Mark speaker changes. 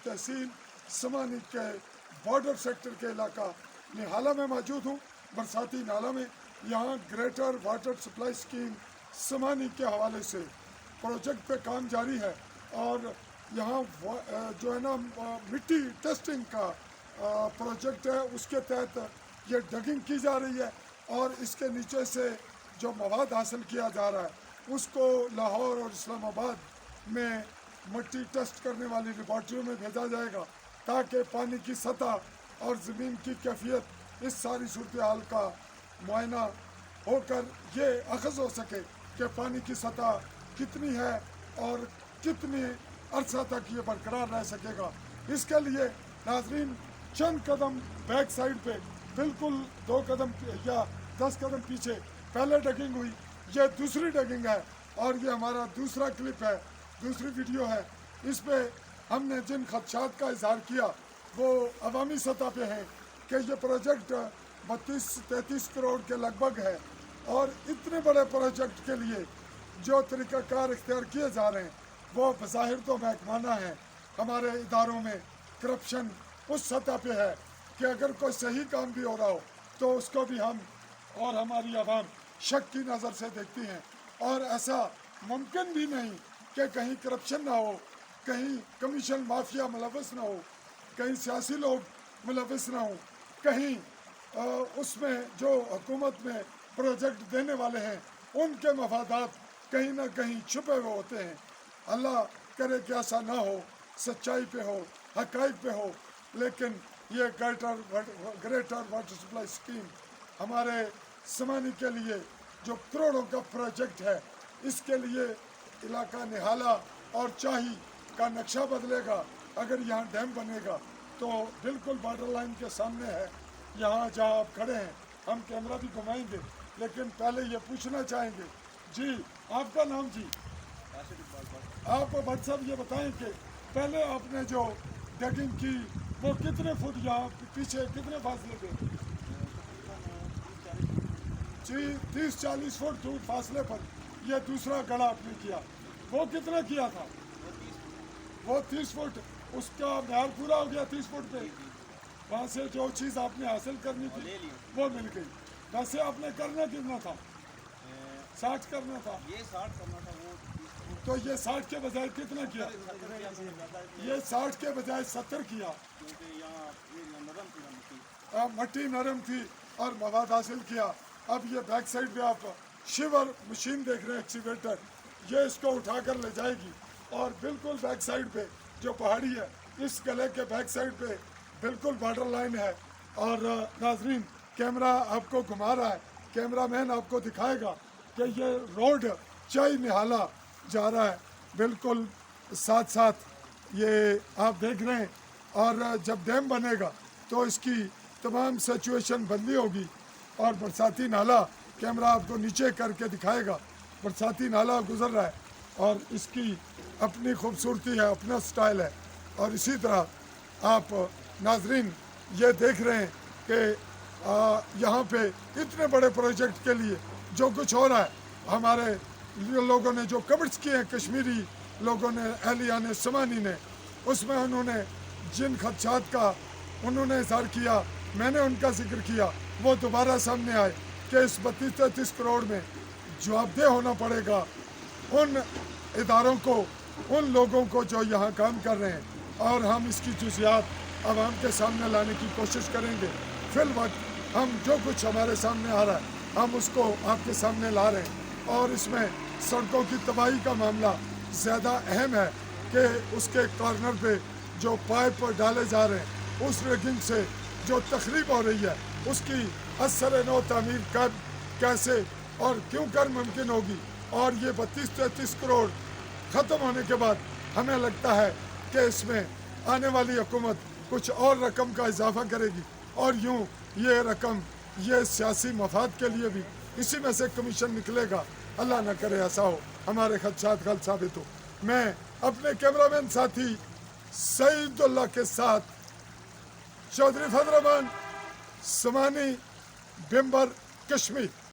Speaker 1: तहसील समानी के border sector के इलाका निहाला में मौजूद हूँ। बरसाती नाला में यहाँ ग्रेटर वाटर सप्लाई स्कीम समानी के हवाले से प्रोजेक्ट पे काम जारी है और यहाँ जो है ना मिट्टी टेस्टिंग का प्रोजेक्ट है, उसके तहत ये डगिंग की जा रही है और इसके नीचे से जो मवाद हासिल किया जा रहा है उसको लाहौर और इस्लामाबाद में मिट्टी टेस्ट करने वाली लेबॉर्ट्रियों में भेजा जाएगा ताकि पानी की सतह और ज़मीन की कैफियत इस सारी सूरत हाल का मुआयना होकर ये अखज़ हो सके कि पानी की सतह कितनी है और कितनी अरसा तक ये बरकरार रह सकेगा। इसके लिए नाजरीन चंद कदम बैक साइड पे बिल्कुल 2 कदम या 10 कदम पीछे पहले डगिंग हुई, ये दूसरी डगिंग है और ये हमारा दूसरा क्लिप है, दूसरी वीडियो है। इस पे हमने जिन खदशात का इजहार किया वो अवामी सतह पे है कि ये प्रोजेक्ट 32-33 करोड़ के लगभग है और इतने बड़े प्रोजेक्ट के लिए जो तरीक़ाकार इख्तियार किए जा रहे हैं वो बज़ाहिर तो महकमाना है। हमारे इदारों में करप्शन उस सतह पे है कि अगर कोई सही काम भी हो रहा हो तो उसको भी हम और हमारी आवाम शक की नज़र से देखती हैं और ऐसा मुमकिन भी नहीं कि कहीं करप्शन ना हो, कहीं कमीशन माफिया मुलव्वस ना हो, कहीं सियासी लोग मुलव्वस ना हो, कहीं उसमें जो हुकूमत में प्रोजेक्ट देने वाले हैं उनके मफादात कहीं ना कहीं छुपे हुए होते हैं। अल्लाह करे कि ऐसा ना हो, सच्चाई पे हो, हक़ाइक़ पे हो। लेकिन ये ग्रेटर वाटर सप्लाई स्कीम हमारे समानी के लिए जो करोड़ों का प्रोजेक्ट है, इसके लिए इलाका निहाला और चाही का नक्शा बदलेगा। अगर यहाँ डैम बनेगा तो बिल्कुल बॉर्डर लाइन के सामने है, यहाँ जहाँ आप खड़े हैं। हम कैमरा भी घुमाएंगे लेकिन पहले ये पूछना चाहेंगे जी, आपका नाम जी? आप भट्ट साहब ये बताएं कि पहले आपने जो डगिंग की वो कितने फुट यहाँ पीछे कितने फासले पे? जी 30-40 फुट दूर फासले पर यह दूसरा गड़ा आपने किया। वो कितना किया था? वो 30 फुट, उसका म्यार पूरा हो गया 30 फुट पे। वहाँ से जो चीज़ आपने हासिल करनी थी वो मिल गई। वैसे आपने करना कितना था? 60 करना था।
Speaker 2: ये 60 करना था, वो
Speaker 1: तो ये 60 के बजाय कितना किया? ये 60 के बजाय 70 किया
Speaker 2: क्योंकि यहाँ ये नरम थी,
Speaker 1: मट्टी नरम थी और मवाद हासिल किया। अब ये बैक साइड पे आप शिवर मशीन देख रहे हैं, एक्सीवेटर, ये इसको उठाकर ले जाएगी और बिल्कुल बैक साइड पे जो पहाड़ी है इस गले के बैक साइड पे बिल्कुल बॉर्डर लाइन है। और नाजरीन कैमरा आपको घुमा रहा है, कैमरामैन आपको दिखाएगा कि ये रोड चाई निहाला जा रहा है, बिल्कुल साथ साथ ये आप देख रहे हैं। और जब डैम बनेगा तो इसकी तमाम सिचुएशन बदली होगी और बरसाती नाला कैमरा आपको नीचे करके दिखाएगा, बरसाती नाला गुजर रहा है और इसकी अपनी खूबसूरती है, अपना स्टाइल है। और इसी तरह आप नाजरीन ये देख रहे हैं कि यहाँ पे इतने बड़े प्रोजेक्ट के लिए जो कुछ हो रहा है, हमारे लोगों ने जो कमेंट्स किए हैं, कश्मीरी लोगों ने, अहलियाने समानी ने, उसमें उन्होंने जिन खदशात का उन्होंने इज़हार किया, मैंने उनका जिक्र किया, वो दोबारा सामने आए कि इस 32-33 करोड़ में जवाबदेह होना पड़ेगा उन इदारों को, उन लोगों को जो यहाँ काम कर रहे हैं। और हम इसकी जुज़ियात आवाम के सामने लाने की कोशिश करेंगे। फिल वक्त हम जो कुछ हमारे सामने आ रहा है हम उसको आपके सामने ला रहे हैं। और इसमें सड़कों की तबाही का मामला ज़्यादा अहम है कि उसके कॉर्नर पे जो पाइप डाले जा रहे हैं, उस रिगिंग से जो तखरीब हो रही है, उसकी असर नौ तामीर कब, कैसे और क्यों कर मुमकिन होगी। और ये 32-33 करोड़ ख़त्म होने के बाद हमें लगता है कि इसमें आने वाली हुकूमत कुछ और रकम का इजाफा करेगी और यूँ ये रकम ये सियासी मफाद के लिए भी इसी में से कमीशन निकलेगा। अल्लाह न करे ऐसा हो, हमारे खदशात गलत साबित हो। मैं अपने कैमरामैन साथी सईदुल्लाह के साथ चौधरी फजल रहमान, समानी, बिम्बर, कश्मीर।